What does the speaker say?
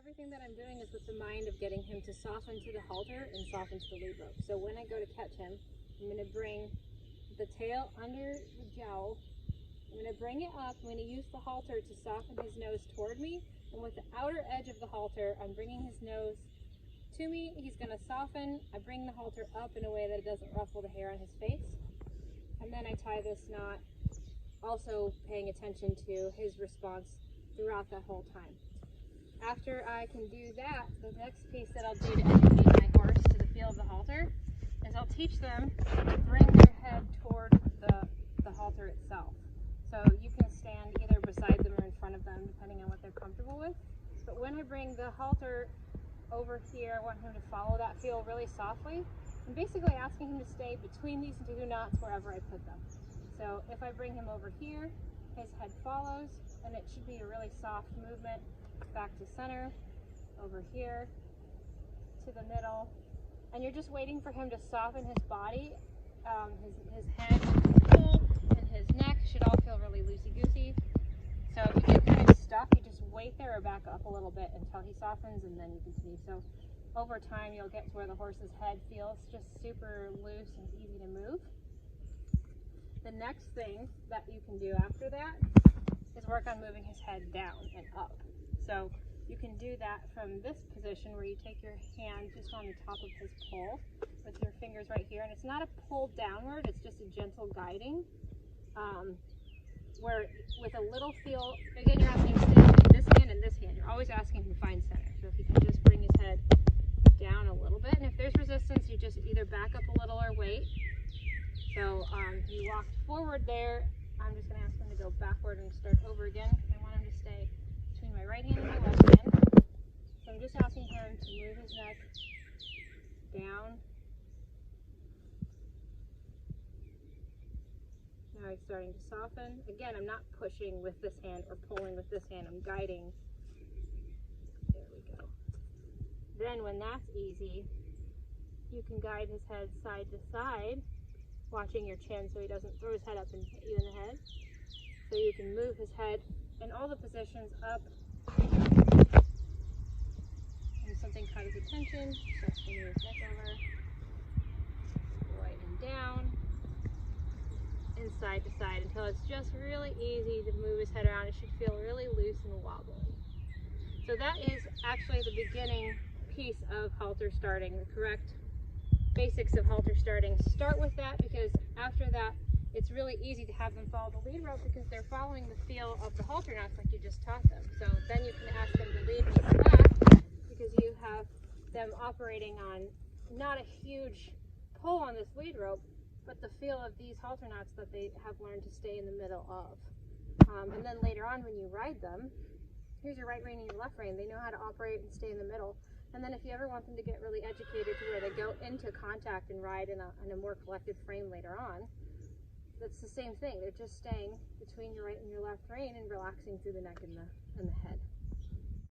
everything that I'm doing is with the mind of getting him to soften to the halter and soften to the lead rope. So when I go to catch him, I'm going to bring the tail under the jowl. I'm going to bring it up. I'm going to use the halter to soften his nose toward me. And with the outer edge of the halter, I'm bringing his nose to me. He's going to soften. I bring the halter up in a way that it doesn't ruffle the hair on his face. And then I tie this knot, also paying attention to his response throughout that whole time. After I can do that, the next piece that I'll do to educate my horse to the feel of the halter is I'll teach them to bring their head toward the halter itself. So you can stand either beside them or in front of them, depending on what they're comfortable with. But when I bring the halter over here, I want him to follow that feel really softly. I'm basically asking him to stay between these two knots wherever I put them. So if I bring him over here, his head follows, and it should be a really soft movement back to center, over here, to the middle. And you're just waiting for him to soften his body. His head full, and his neck should all feel really loosey-goosey. So if you get kind of stuck, you just wait there or back up a little bit until he softens, and then you continue. So over time, you'll get to where the horse's head feels just super loose and easy to move. The next thing that you can do after that is work on moving his head down and up. So you can do that from this position where you take your hand just on the top of his poll with your fingers right here. And it's not a pull downward, it's just a gentle guiding. Where with a little feel, again, you're asking him to stay between this hand and this hand. You're always asking him to find center. So if he can just bring his head down a little bit. And if there's resistance, you just either back up a little or wait. So he walked forward there. I'm just going to ask him to go backward and start over again. I want him to stay between my right hand and my left hand. So I'm just asking him to move his neck down. Now he's starting to soften. Again, I'm not pushing with this hand or pulling with this hand. I'm guiding. There we go. Then when that's easy, you can guide his head side to side, watching your chin so he doesn't throw his head up and hit you in the head. So you can move his head in all the positions up. And something caught his attention, just move his neck over, right and down, and side to side until it's just really easy to move his head around. It should feel really loose and wobbly. So that is actually the beginning piece of halter starting, the correct basics of halter starting. Start with that, because after that it's really easy to have them follow the lead rope because they're following the feel of the halter knots like you just taught them. So then you can ask them to lead with that because you have them operating on not a huge pull on this lead rope, but the feel of these halter knots that they have learned to stay in the middle of. And then later on when you ride them, here's your right rein and your left rein. They know how to operate and stay in the middle. And then if you ever want them to get really educated to where they go into contact and ride in a more collected frame later on, that's the same thing. They're just staying between your right and your left rein and relaxing through the neck and the head.